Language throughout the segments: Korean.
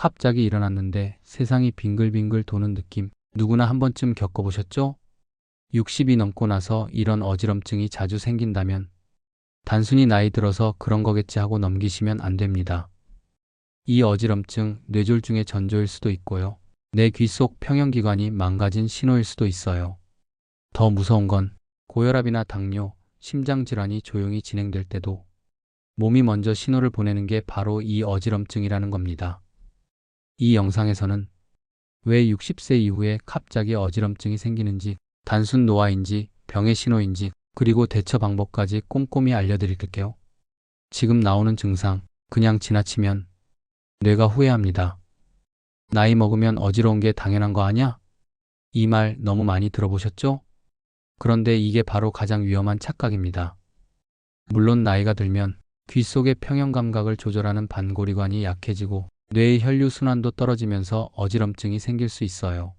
갑자기 일어났는데 세상이 빙글빙글 도는 느낌 누구나 한 번쯤 겪어보셨죠? 60이 넘고 나서 이런 어지럼증이 자주 생긴다면 단순히 나이 들어서 그런 거겠지 하고 넘기시면 안 됩니다. 이 어지럼증 뇌졸중의 전조일 수도 있고요. 내 귀 속 평형기관이 망가진 신호일 수도 있어요. 더 무서운 건 고혈압이나 당뇨, 심장질환이 조용히 진행될 때도 몸이 먼저 신호를 보내는 게 바로 이 어지럼증이라는 겁니다. 이 영상에서는 왜 60세 이후에 갑자기 어지럼증이 생기는지, 단순 노화인지, 병의 신호인지, 그리고 대처 방법까지 꼼꼼히 알려드릴게요. 지금 나오는 증상, 그냥 지나치면 뇌가 후회합니다. 나이 먹으면 어지러운 게 당연한 거 아냐? 이 말 너무 많이 들어보셨죠? 그런데 이게 바로 가장 위험한 착각입니다. 물론 나이가 들면 귀 속의 평형 감각을 조절하는 반고리관이 약해지고 뇌의 혈류 순환도 떨어지면서 어지럼증이 생길 수 있어요.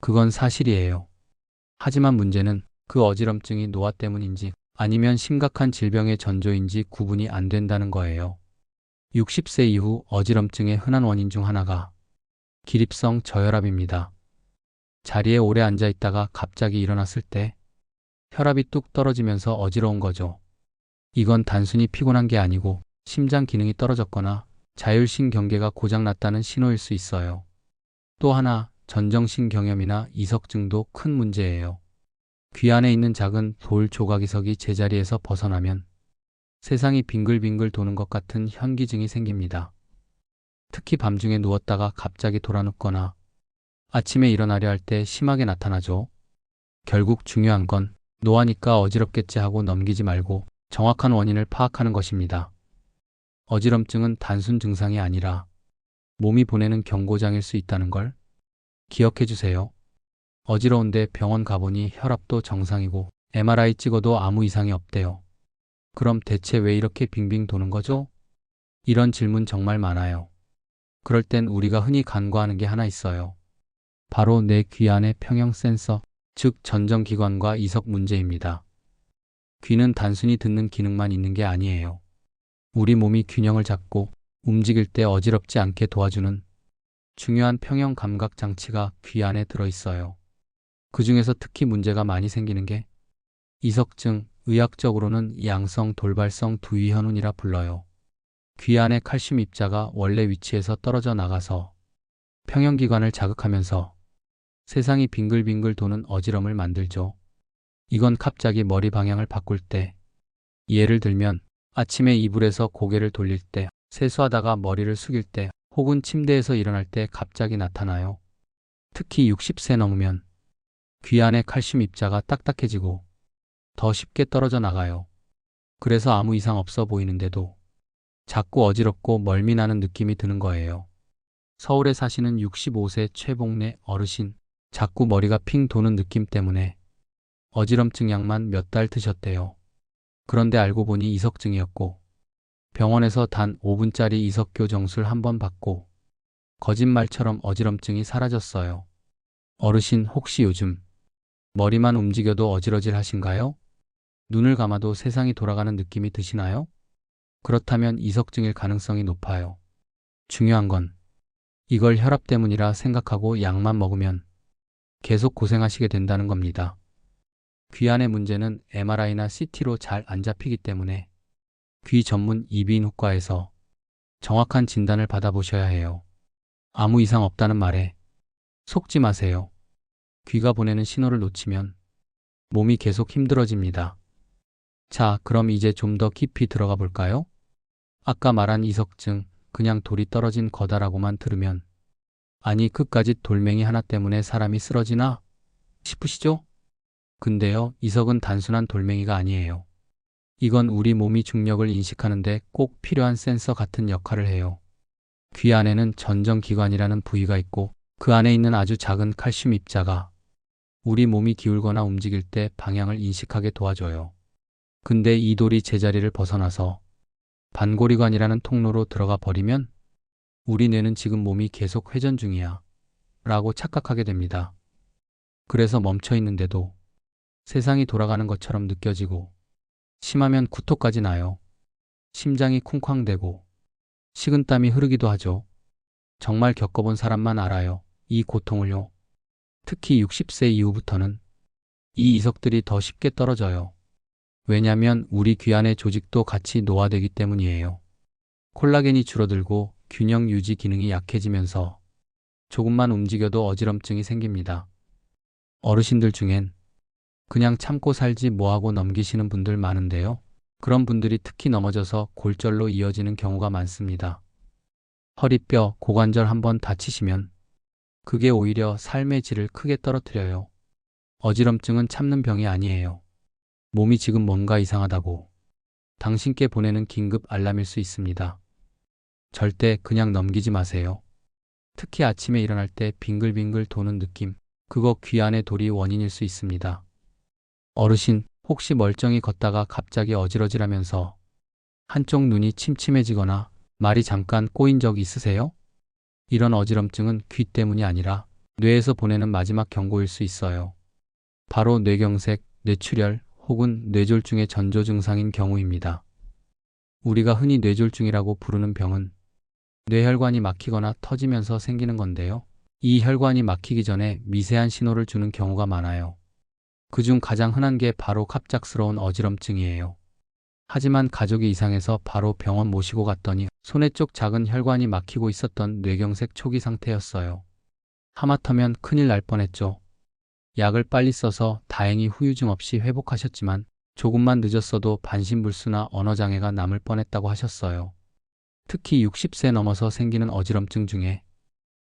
그건 사실이에요. 하지만 문제는 그 어지럼증이 노화 때문인지 아니면 심각한 질병의 전조인지 구분이 안 된다는 거예요. 60세 이후 어지럼증의 흔한 원인 중 하나가 기립성 저혈압입니다. 자리에 오래 앉아 있다가 갑자기 일어났을 때 혈압이 뚝 떨어지면서 어지러운 거죠. 이건 단순히 피곤한 게 아니고 심장 기능이 떨어졌거나 자율신경계가 고장났다는 신호일 수 있어요. 또 하나, 전정신경염이나 이석증도 큰 문제예요. 귀 안에 있는 작은 돌 조각이석이 제자리에서 벗어나면 세상이 빙글빙글 도는 것 같은 현기증이 생깁니다. 특히 밤중에 누웠다가 갑자기 돌아눕거나 아침에 일어나려 할 때 심하게 나타나죠. 결국 중요한 건 노화니까 어지럽겠지 하고 넘기지 말고 정확한 원인을 파악하는 것입니다. 어지럼증은 단순 증상이 아니라 몸이 보내는 경고장일 수 있다는 걸 기억해 주세요. 어지러운데 병원 가보니 혈압도 정상이고 MRI 찍어도 아무 이상이 없대요. 그럼 대체 왜 이렇게 빙빙 도는 거죠? 이런 질문 정말 많아요. 그럴 땐 우리가 흔히 간과하는 게 하나 있어요. 바로 내 귀 안의 평형 센서, 즉 전정기관과 이석 문제입니다. 귀는 단순히 듣는 기능만 있는 게 아니에요. 우리 몸이 균형을 잡고 움직일 때 어지럽지 않게 도와주는 중요한 평형 감각 장치가 귀 안에 들어있어요. 그 중에서 특히 문제가 많이 생기는 게 이석증, 의학적으로는 양성 돌발성 두위현운이라 불러요. 귀 안의 칼슘 입자가 원래 위치에서 떨어져 나가서 평형기관을 자극하면서 세상이 빙글빙글 도는 어지럼을 만들죠. 이건 갑자기 머리 방향을 바꿀 때, 예를 들면 아침에 이불에서 고개를 돌릴 때, 세수하다가 머리를 숙일 때, 혹은 침대에서 일어날 때 갑자기 나타나요. 특히 60세 넘으면 귀 안의 칼슘 입자가 딱딱해지고 더 쉽게 떨어져 나가요. 그래서 아무 이상 없어 보이는데도 자꾸 어지럽고 멀미나는 느낌이 드는 거예요. 서울에 사시는 65세 최봉래 어르신, 자꾸 머리가 핑 도는 느낌 때문에 어지럼증 약만 몇 달 드셨대요. 그런데 알고 보니 이석증이었고 병원에서 단 5분짜리 이석교 정술 한 번 받고 거짓말처럼 어지럼증이 사라졌어요. 어르신 혹시 요즘 머리만 움직여도 어지러질 하신가요? 눈을 감아도 세상이 돌아가는 느낌이 드시나요? 그렇다면 이석증일 가능성이 높아요. 중요한 건 이걸 혈압 때문이라 생각하고 약만 먹으면 계속 고생하시게 된다는 겁니다. 귀 안의 문제는 MRI나 CT로 잘 안 잡히기 때문에 귀 전문 이비인후과에서 정확한 진단을 받아보셔야 해요. 아무 이상 없다는 말에 속지 마세요. 귀가 보내는 신호를 놓치면 몸이 계속 힘들어집니다. 자, 그럼 이제 좀 더 깊이 들어가 볼까요? 아까 말한 이석증, 그냥 돌이 떨어진 거다라고만 들으면 아니 그까짓 돌멩이 하나 때문에 사람이 쓰러지나? 싶으시죠? 근데요, 이석은 단순한 돌멩이가 아니에요. 이건 우리 몸이 중력을 인식하는데 꼭 필요한 센서 같은 역할을 해요. 귀 안에는 전정기관이라는 부위가 있고 그 안에 있는 아주 작은 칼슘 입자가 우리 몸이 기울거나 움직일 때 방향을 인식하게 도와줘요. 근데 이 돌이 제자리를 벗어나서 반고리관이라는 통로로 들어가 버리면 우리 뇌는 지금 몸이 계속 회전 중이야 라고 착각하게 됩니다. 그래서 멈춰 있는데도 세상이 돌아가는 것처럼 느껴지고 심하면 구토까지 나요. 심장이 쿵쾅대고 식은땀이 흐르기도 하죠. 정말 겪어본 사람만 알아요. 이 고통을요. 특히 60세 이후부터는 이 이석들이 더 쉽게 떨어져요. 왜냐면 우리 귀 안의 조직도 같이 노화되기 때문이에요. 콜라겐이 줄어들고 균형 유지 기능이 약해지면서 조금만 움직여도 어지럼증이 생깁니다. 어르신들 중엔 그냥 참고 살지 뭐하고 넘기시는 분들 많은데요. 그런 분들이 특히 넘어져서 골절로 이어지는 경우가 많습니다. 허리뼈, 고관절 한번 다치시면 그게 오히려 삶의 질을 크게 떨어뜨려요. 어지럼증은 참는 병이 아니에요. 몸이 지금 뭔가 이상하다고 당신께 보내는 긴급 알람일 수 있습니다. 절대 그냥 넘기지 마세요. 특히 아침에 일어날 때 빙글빙글 도는 느낌, 그거 귀 안의 돌이 원인일 수 있습니다. 어르신, 혹시 멀쩡히 걷다가 갑자기 어지러지라면서 한쪽 눈이 침침해지거나 말이 잠깐 꼬인 적 있으세요? 이런 어지럼증은 귀 때문이 아니라 뇌에서 보내는 마지막 경고일 수 있어요. 바로 뇌경색, 뇌출혈 혹은 뇌졸중의 전조 증상인 경우입니다. 우리가 흔히 뇌졸중이라고 부르는 병은 뇌혈관이 막히거나 터지면서 생기는 건데요. 이 혈관이 막히기 전에 미세한 신호를 주는 경우가 많아요. 그중 가장 흔한 게 바로 갑작스러운 어지럼증이에요. 하지만 가족이 이상해서 바로 병원 모시고 갔더니 손에 쪽 작은 혈관이 막히고 있었던 뇌경색 초기 상태였어요. 하마터면 큰일 날 뻔했죠. 약을 빨리 써서 다행히 후유증 없이 회복하셨지만 조금만 늦었어도 반신불수나 언어장애가 남을 뻔했다고 하셨어요. 특히 60세 넘어서 생기는 어지럼증 중에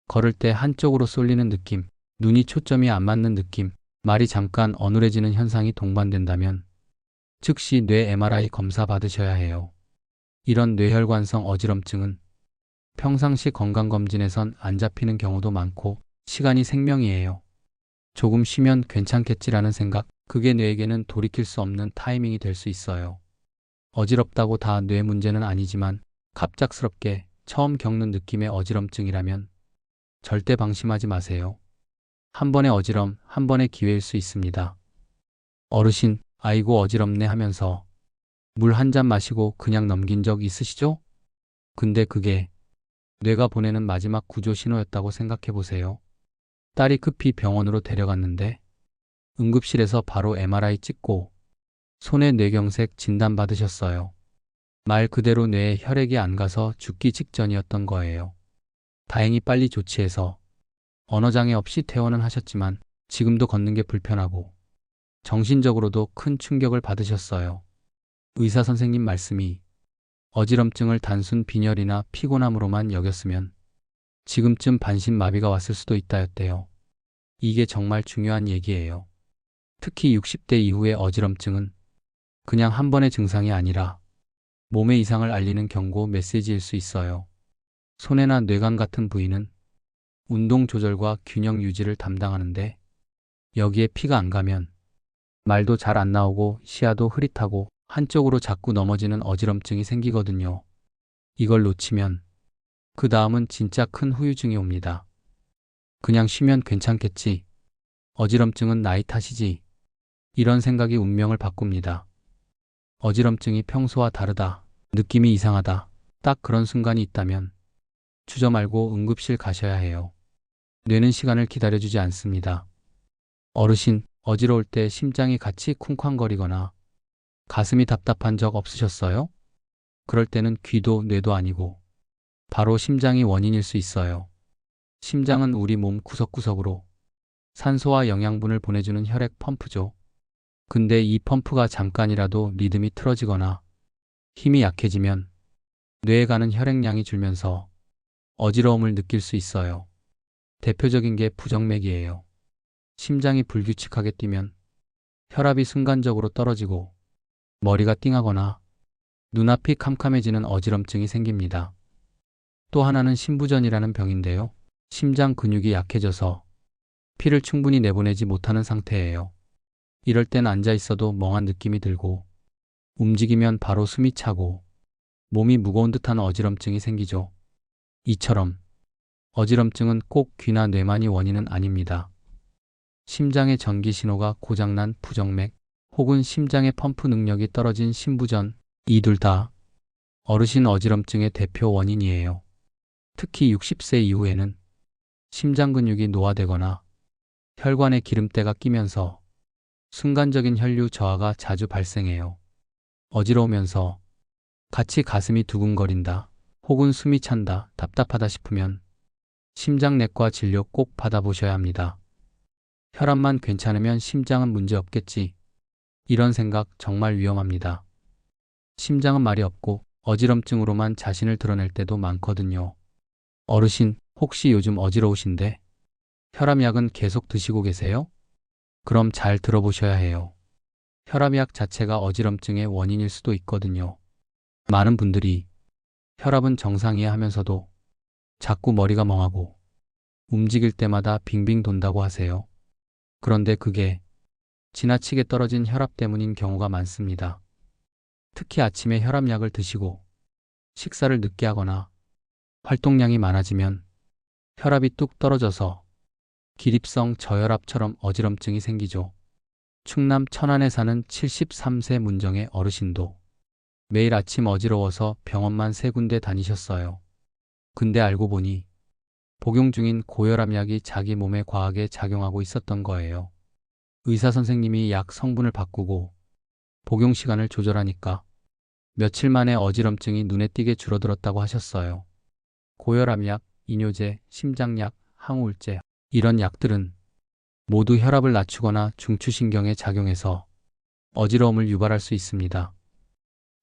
걸을 때 한쪽으로 쏠리는 느낌, 눈이 초점이 안 맞는 느낌, 말이 잠깐 어눌해지는 현상이 동반된다면 즉시 뇌 MRI 검사 받으셔야 해요. 이런 뇌혈관성 어지럼증은 평상시 건강검진에선 안 잡히는 경우도 많고 시간이 생명이에요. 조금 쉬면 괜찮겠지라는 생각, 그게 뇌에게는 돌이킬 수 없는 타이밍이 될 수 있어요. 어지럽다고 다 뇌 문제는 아니지만 갑작스럽게 처음 겪는 느낌의 어지럼증이라면 절대 방심하지 마세요. 한 번의 어지럼, 한 번의 기회일 수 있습니다. 어르신, 아이고 어지럽네 하면서 물 한 잔 마시고 그냥 넘긴 적 있으시죠? 근데 그게 뇌가 보내는 마지막 구조 신호였다고 생각해 보세요. 딸이 급히 병원으로 데려갔는데 응급실에서 바로 MRI 찍고 손에 뇌경색 진단받으셨어요. 말 그대로 뇌에 혈액이 안 가서 죽기 직전이었던 거예요. 다행히 빨리 조치해서 언어장애 없이 퇴원은 하셨지만 지금도 걷는 게 불편하고 정신적으로도 큰 충격을 받으셨어요. 의사 선생님 말씀이 어지럼증을 단순 빈혈이나 피곤함으로만 여겼으면 지금쯤 반신마비가 왔을 수도 있다였대요. 이게 정말 중요한 얘기예요. 특히 60대 이후의 어지럼증은 그냥 한 번의 증상이 아니라 몸의 이상을 알리는 경고 메시지일 수 있어요. 손해나 뇌관 같은 부위는 운동 조절과 균형 유지를 담당하는데 여기에 피가 안 가면 말도 잘 안 나오고 시야도 흐릿하고 한쪽으로 자꾸 넘어지는 어지럼증이 생기거든요. 이걸 놓치면 그 다음은 진짜 큰 후유증이 옵니다. 그냥 쉬면 괜찮겠지. 어지럼증은 나이 탓이지. 이런 생각이 운명을 바꿉니다. 어지럼증이 평소와 다르다. 느낌이 이상하다. 딱 그런 순간이 있다면 주저 말고 응급실 가셔야 해요. 뇌는 시간을 기다려주지 않습니다. 어르신, 어지러울 때 심장이 같이 쿵쾅거리거나 가슴이 답답한 적 없으셨어요? 그럴 때는 귀도 뇌도 아니고 바로 심장이 원인일 수 있어요. 심장은 우리 몸 구석구석으로 산소와 영양분을 보내주는 혈액 펌프죠. 근데 이 펌프가 잠깐이라도 리듬이 틀어지거나 힘이 약해지면 뇌에 가는 혈액량이 줄면서 어지러움을 느낄 수 있어요. 대표적인 게 부정맥이에요. 심장이 불규칙하게 뛰면 혈압이 순간적으로 떨어지고 머리가 띵하거나 눈앞이 캄캄해지는 어지럼증이 생깁니다. 또 하나는 심부전이라는 병인데요. 심장 근육이 약해져서 피를 충분히 내보내지 못하는 상태예요. 이럴 땐 앉아 있어도 멍한 느낌이 들고 움직이면 바로 숨이 차고 몸이 무거운 듯한 어지럼증이 생기죠. 이처럼 어지럼증은 꼭 귀나 뇌만이 원인은 아닙니다. 심장의 전기 신호가 고장난 부정맥 혹은 심장의 펌프 능력이 떨어진 심부전, 이 둘 다 어르신 어지럼증의 대표 원인이에요. 특히 60세 이후에는 심장 근육이 노화되거나 혈관에 기름때가 끼면서 순간적인 혈류 저하가 자주 발생해요. 어지러우면서 같이 가슴이 두근거린다, 혹은 숨이 찬다, 답답하다 싶으면 심장내과 진료 꼭 받아보셔야 합니다. 혈압만 괜찮으면 심장은 문제 없겠지. 이런 생각 정말 위험합니다. 심장은 말이 없고 어지럼증으로만 자신을 드러낼 때도 많거든요. 어르신, 혹시 요즘 어지러우신데 혈압약은 계속 드시고 계세요? 그럼 잘 들어보셔야 해요. 혈압약 자체가 어지럼증의 원인일 수도 있거든요. 많은 분들이 혈압은 정상이야 하면서도 자꾸 머리가 멍하고 움직일 때마다 빙빙 돈다고 하세요. 그런데 그게 지나치게 떨어진 혈압 때문인 경우가 많습니다. 특히 아침에 혈압약을 드시고 식사를 늦게 하거나 활동량이 많아지면 혈압이 뚝 떨어져서 기립성 저혈압처럼 어지럼증이 생기죠. 충남 천안에 사는 73세 문정의 어르신도 매일 아침 어지러워서 병원만 3군데 다니셨어요. 근데 알고 보니 복용 중인 고혈압약이 자기 몸에 과하게 작용하고 있었던 거예요. 의사 선생님이 약 성분을 바꾸고 복용 시간을 조절하니까 며칠 만에 어지럼증이 눈에 띄게 줄어들었다고 하셨어요. 고혈압약, 이뇨제, 심장약, 항우울제, 이런 약들은 모두 혈압을 낮추거나 중추신경에 작용해서 어지러움을 유발할 수 있습니다.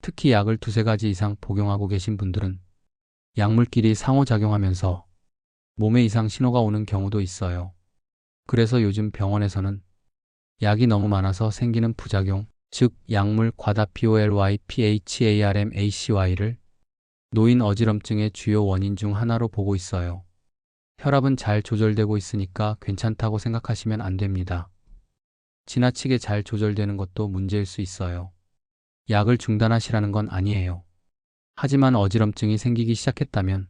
특히 약을 2-3가지 이상 복용하고 계신 분들은 약물끼리 상호작용하면서 몸에 이상 신호가 오는 경우도 있어요. 그래서 요즘 병원에서는 약이 너무 많아서 생기는 부작용, 즉 약물 과다 POLYPHARMACY를 노인 어지럼증의 주요 원인 중 하나로 보고 있어요. 혈압은 잘 조절되고 있으니까 괜찮다고 생각하시면 안 됩니다. 지나치게 잘 조절되는 것도 문제일 수 있어요. 약을 중단하시라는 건 아니에요. 하지만 어지럼증이 생기기 시작했다면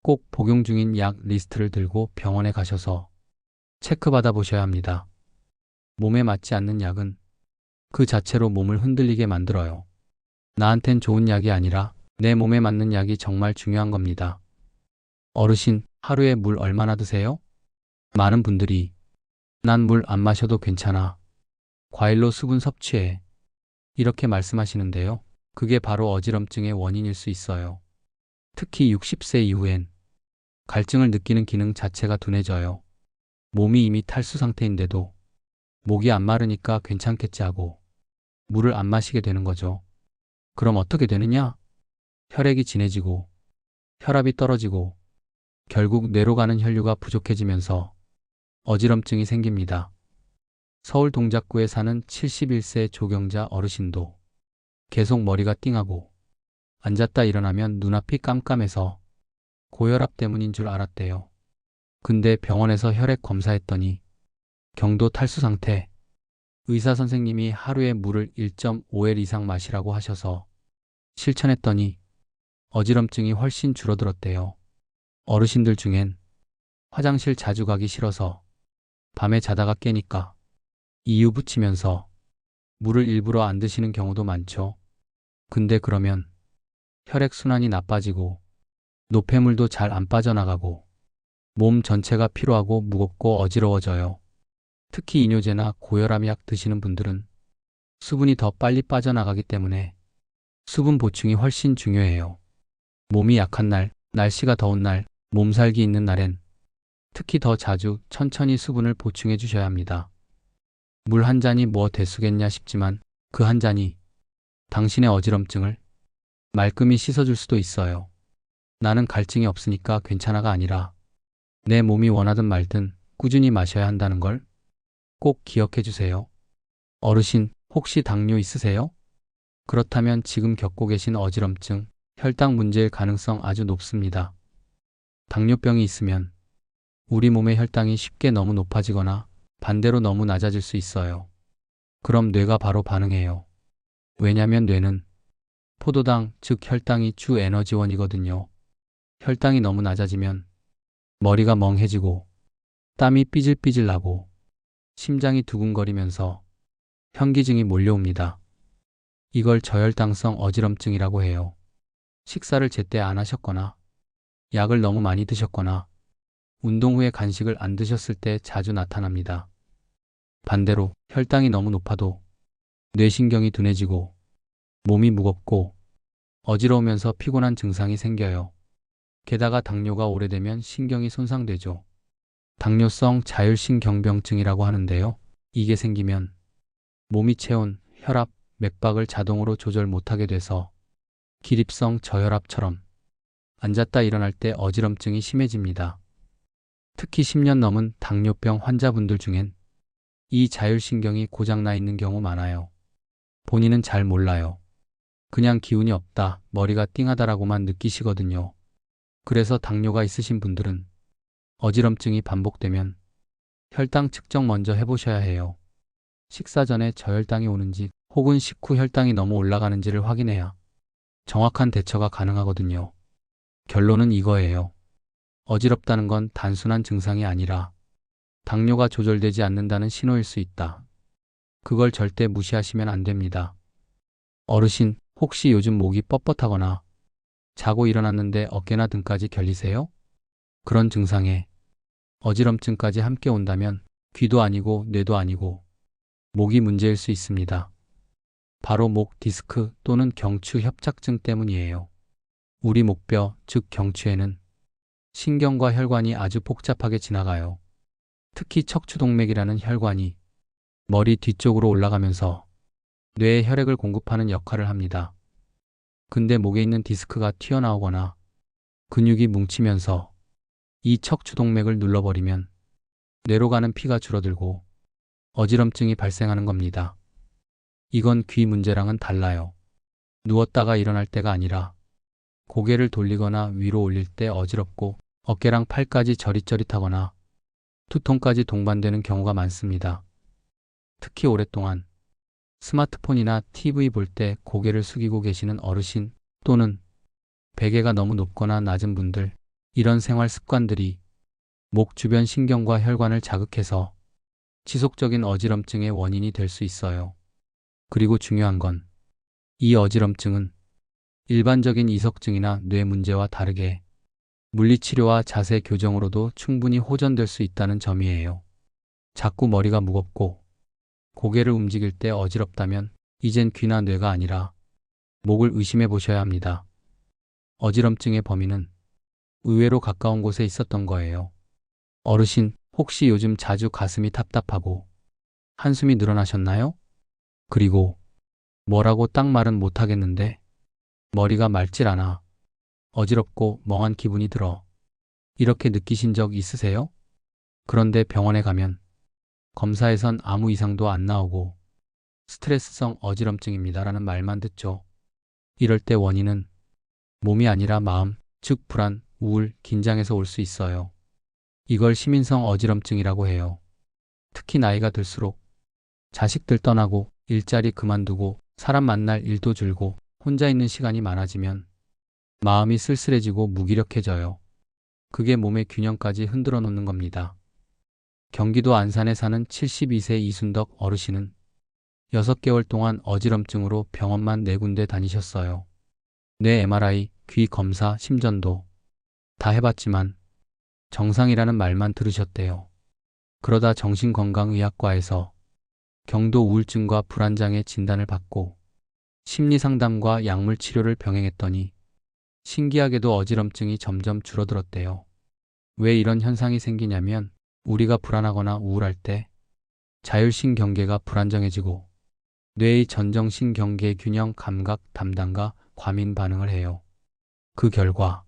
꼭 복용 중인 약 리스트를 들고 병원에 가셔서 체크받아 보셔야 합니다. 몸에 맞지 않는 약은 그 자체로 몸을 흔들리게 만들어요. 나한텐 좋은 약이 아니라 내 몸에 맞는 약이 정말 중요한 겁니다. 어르신, 하루에 물 얼마나 드세요? 많은 분들이 난 물 안 마셔도 괜찮아. 과일로 수분 섭취해. 이렇게 말씀하시는데요. 그게 바로 어지럼증의 원인일 수 있어요. 특히 60세 이후엔 갈증을 느끼는 기능 자체가 둔해져요. 몸이 이미 탈수 상태인데도 목이 안 마르니까 괜찮겠지 하고 물을 안 마시게 되는 거죠. 그럼 어떻게 되느냐? 혈액이 진해지고 혈압이 떨어지고 결국 뇌로 가는 혈류가 부족해지면서 어지럼증이 생깁니다. 서울 동작구에 사는 71세 조경자 어르신도 계속 머리가 띵하고 앉았다 일어나면 눈앞이 깜깜해서 고혈압 때문인 줄 알았대요. 근데 병원에서 혈액 검사했더니 경도 탈수 상태, 의사 선생님이 하루에 물을 1.5L 이상 마시라고 하셔서 실천했더니 어지럼증이 훨씬 줄어들었대요. 어르신들 중엔 화장실 자주 가기 싫어서 밤에 자다가 깨니까 이유 붙이면서 물을 일부러 안 드시는 경우도 많죠. 근데 그러면 혈액순환이 나빠지고 노폐물도 잘 안 빠져나가고 몸 전체가 피로하고 무겁고 어지러워져요. 특히 이뇨제나 고혈압약 드시는 분들은 수분이 더 빨리 빠져나가기 때문에 수분 보충이 훨씬 중요해요. 몸이 약한 날, 날씨가 더운 날, 몸살기 있는 날엔 특히 더 자주 천천히 수분을 보충해 주셔야 합니다. 물 한 잔이 뭐 대수겠냐 싶지만 그 한 잔이 당신의 어지럼증을 말끔히 씻어줄 수도 있어요. 나는 갈증이 없으니까 괜찮아가 아니라 내 몸이 원하든 말든 꾸준히 마셔야 한다는 걸 꼭 기억해 주세요. 어르신, 혹시 당뇨 있으세요? 그렇다면 지금 겪고 계신 어지럼증, 혈당 문제일 가능성 아주 높습니다. 당뇨병이 있으면 우리 몸의 혈당이 쉽게 너무 높아지거나 반대로 너무 낮아질 수 있어요. 그럼 뇌가 바로 반응해요. 왜냐면 뇌는 포도당, 즉 혈당이 주 에너지원이거든요. 혈당이 너무 낮아지면 머리가 멍해지고 땀이 삐질삐질 나고 심장이 두근거리면서 현기증이 몰려옵니다. 이걸 저혈당성 어지럼증이라고 해요. 식사를 제때 안 하셨거나 약을 너무 많이 드셨거나 운동 후에 간식을 안 드셨을 때 자주 나타납니다. 반대로 혈당이 너무 높아도 뇌신경이 둔해지고 몸이 무겁고 어지러우면서 피곤한 증상이 생겨요. 게다가 당뇨가 오래되면 신경이 손상되죠. 당뇨성 자율신경병증이라고 하는데요. 이게 생기면 몸이 체온, 혈압, 맥박을 자동으로 조절 못하게 돼서 기립성 저혈압처럼 앉았다 일어날 때 어지럼증이 심해집니다. 특히 10년 넘은 당뇨병 환자분들 중엔 이 자율신경이 고장나 있는 경우 많아요. 본인은 잘 몰라요. 그냥 기운이 없다, 머리가 띵하다라고만 느끼시거든요. 그래서 당뇨가 있으신 분들은 어지럼증이 반복되면 혈당 측정 먼저 해보셔야 해요. 식사 전에 저혈당이 오는지 혹은 식후 혈당이 너무 올라가는지를 확인해야 정확한 대처가 가능하거든요. 결론은 이거예요. 어지럽다는 건 단순한 증상이 아니라 당뇨가 조절되지 않는다는 신호일 수 있다. 그걸 절대 무시하시면 안 됩니다. 어르신, 혹시 요즘 목이 뻣뻣하거나 자고 일어났는데 어깨나 등까지 결리세요? 그런 증상에 어지럼증까지 함께 온다면 귀도 아니고 뇌도 아니고 목이 문제일 수 있습니다. 바로 목 디스크 또는 경추 협착증 때문이에요. 우리 목뼈, 즉 경추에는 신경과 혈관이 아주 복잡하게 지나가요. 특히 척추동맥이라는 혈관이 머리 뒤쪽으로 올라가면서 뇌에 혈액을 공급하는 역할을 합니다. 근데 목에 있는 디스크가 튀어나오거나 근육이 뭉치면서 이 척추동맥을 눌러버리면 뇌로 가는 피가 줄어들고 어지럼증이 발생하는 겁니다. 이건 귀 문제랑은 달라요. 누웠다가 일어날 때가 아니라 고개를 돌리거나 위로 올릴 때 어지럽고 어깨랑 팔까지 저릿저릿하거나 두통까지 동반되는 경우가 많습니다. 특히 오랫동안 스마트폰이나 TV 볼 때 고개를 숙이고 계시는 어르신 또는 베개가 너무 높거나 낮은 분들, 이런 생활 습관들이 목 주변 신경과 혈관을 자극해서 지속적인 어지럼증의 원인이 될 수 있어요. 그리고 중요한 건 이 어지럼증은 일반적인 이석증이나 뇌 문제와 다르게 물리치료와 자세 교정으로도 충분히 호전될 수 있다는 점이에요. 자꾸 머리가 무겁고 고개를 움직일 때 어지럽다면 이젠 귀나 뇌가 아니라 목을 의심해 보셔야 합니다. 어지럼증의 범인은 의외로 가까운 곳에 있었던 거예요. 어르신, 혹시 요즘 자주 가슴이 답답하고 한숨이 늘어나셨나요? 그리고 뭐라고 딱 말은 못하겠는데 머리가 맑질 않아. 어지럽고 멍한 기분이 들어. 이렇게 느끼신 적 있으세요? 그런데 병원에 가면 검사에선 아무 이상도 안 나오고 스트레스성 어지럼증입니다라는 말만 듣죠. 이럴 때 원인은 몸이 아니라 마음, 즉 불안, 우울, 긴장에서 올 수 있어요. 이걸 시민성 어지럼증이라고 해요. 특히 나이가 들수록 자식들 떠나고 일자리 그만두고 사람 만날 일도 줄고 혼자 있는 시간이 많아지면 마음이 쓸쓸해지고 무기력해져요. 그게 몸의 균형까지 흔들어 놓는 겁니다. 경기도 안산에 사는 72세 이순덕 어르신은 6개월 동안 어지럼증으로 병원만 4군데 다니셨어요. 뇌 MRI, 귀 검사, 심전도 다 해봤지만 정상이라는 말만 들으셨대요. 그러다 정신건강의학과에서 경도 우울증과 불안장애 진단을 받고 심리상담과 약물 치료를 병행했더니 신기하게도 어지럼증이 점점 줄어들었대요. 왜 이런 현상이 생기냐면 우리가 불안하거나 우울할 때 자율신경계가 불안정해지고 뇌의 전정신경계 균형 감각 담당과 과민 반응을 해요. 그 결과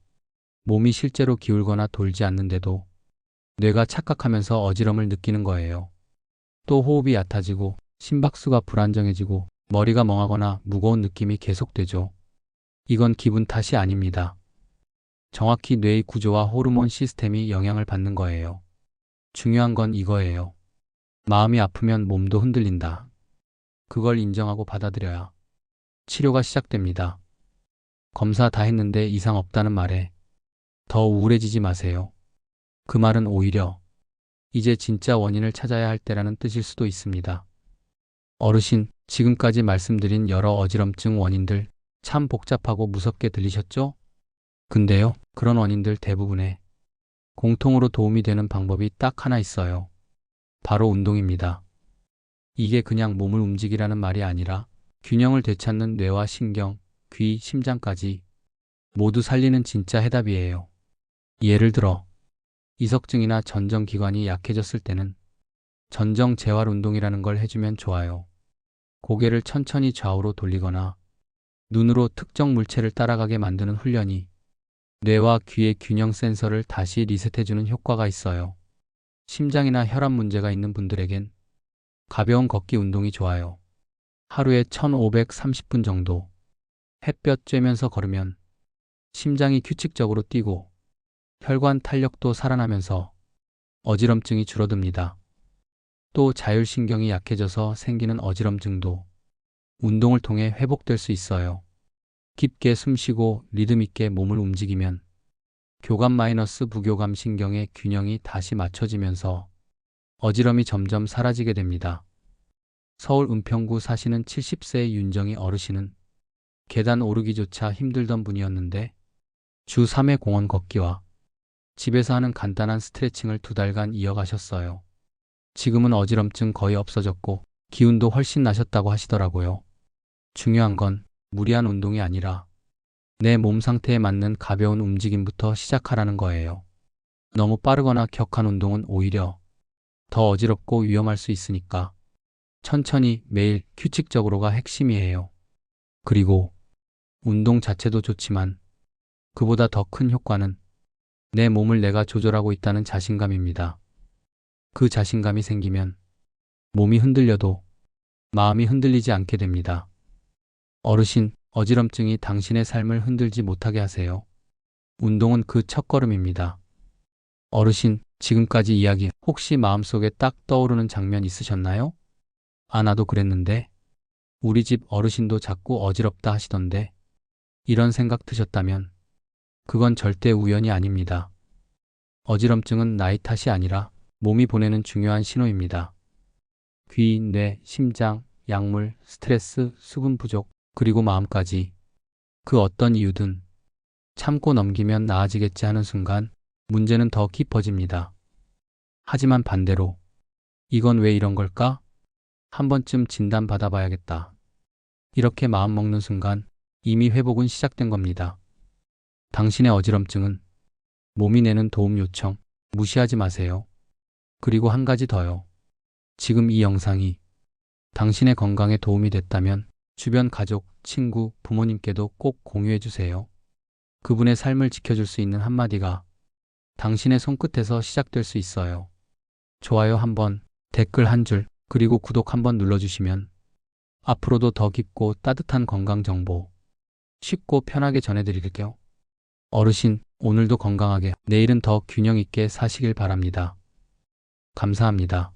몸이 실제로 기울거나 돌지 않는데도 뇌가 착각하면서 어지럼을 느끼는 거예요. 또 호흡이 얕아지고 심박수가 불안정해지고 머리가 멍하거나 무거운 느낌이 계속되죠. 이건 기분 탓이 아닙니다. 정확히 뇌의 구조와 호르몬 시스템이 영향을 받는 거예요. 중요한 건 이거예요. 마음이 아프면 몸도 흔들린다. 그걸 인정하고 받아들여야 치료가 시작됩니다. 검사 다 했는데 이상 없다는 말에 더 우울해지지 마세요. 그 말은 오히려 이제 진짜 원인을 찾아야 할 때라는 뜻일 수도 있습니다. 어르신, 지금까지 말씀드린 여러 어지럼증 원인들 참 복잡하고 무섭게 들리셨죠? 근데요, 그런 원인들 대부분에 공통으로 도움이 되는 방법이 딱 하나 있어요. 바로 운동입니다. 이게 그냥 몸을 움직이라는 말이 아니라 균형을 되찾는 뇌와 신경, 귀, 심장까지 모두 살리는 진짜 해답이에요. 예를 들어 이석증이나 전정기관이 약해졌을 때는 전정 재활 운동이라는 걸 해주면 좋아요. 고개를 천천히 좌우로 돌리거나 눈으로 특정 물체를 따라가게 만드는 훈련이 뇌와 귀의 균형 센서를 다시 리셋해주는 효과가 있어요. 심장이나 혈압 문제가 있는 분들에겐 가벼운 걷기 운동이 좋아요. 하루에 1530분 정도 햇볕 쬐면서 걸으면 심장이 규칙적으로 뛰고 혈관 탄력도 살아나면서 어지럼증이 줄어듭니다. 또 자율신경이 약해져서 생기는 어지럼증도 운동을 통해 회복될 수 있어요. 깊게 숨쉬고 리듬 있게 몸을 움직이면 교감 마이너스 부교감 신경의 균형이 다시 맞춰지면서 어지럼이 점점 사라지게 됩니다. 서울 은평구 사시는 70세의 윤정희 어르신은 계단 오르기조차 힘들던 분이었는데 주 3회 공원 걷기와 집에서 하는 간단한 스트레칭을 2달간 이어가셨어요. 지금은 어지럼증 거의 없어졌고 기운도 훨씬 나셨다고 하시더라고요. 중요한 건 무리한 운동이 아니라 내 몸 상태에 맞는 가벼운 움직임부터 시작하라는 거예요. 너무 빠르거나 격한 운동은 오히려 더 어지럽고 위험할 수 있으니까 천천히 매일 규칙적으로가 핵심이에요. 그리고 운동 자체도 좋지만 그보다 더 큰 효과는 내 몸을 내가 조절하고 있다는 자신감입니다. 그 자신감이 생기면 몸이 흔들려도 마음이 흔들리지 않게 됩니다. 어르신, 어지럼증이 당신의 삶을 흔들지 못하게 하세요. 운동은 그 첫걸음입니다. 어르신, 지금까지 이야기 혹시 마음속에 딱 떠오르는 장면 있으셨나요? 아, 나도 그랬는데 우리 집 어르신도 자꾸 어지럽다 하시던데 이런 생각 드셨다면 그건 절대 우연이 아닙니다. 어지럼증은 나이 탓이 아니라 몸이 보내는 중요한 신호입니다. 귀, 뇌, 심장, 약물, 스트레스, 수분 부족, 그리고 마음까지 그 어떤 이유든 참고 넘기면 나아지겠지 하는 순간 문제는 더 깊어집니다. 하지만 반대로 이건 왜 이런 걸까? 한 번쯤 진단 받아봐야겠다. 이렇게 마음먹는 순간 이미 회복은 시작된 겁니다. 당신의 어지럼증은 몸이 내는 도움 요청 무시하지 마세요. 그리고 한 가지 더요. 지금 이 영상이 당신의 건강에 도움이 됐다면 주변 가족, 친구, 부모님께도 꼭 공유해 주세요. 그분의 삶을 지켜줄 수 있는 한마디가 당신의 손끝에서 시작될 수 있어요. 좋아요 한번, 댓글 한 줄, 그리고 구독 한번 눌러주시면 앞으로도 더 깊고 따뜻한 건강 정보 쉽고 편하게 전해드릴게요. 어르신, 오늘도 건강하게, 내일은 더 균형 있게 사시길 바랍니다. 감사합니다.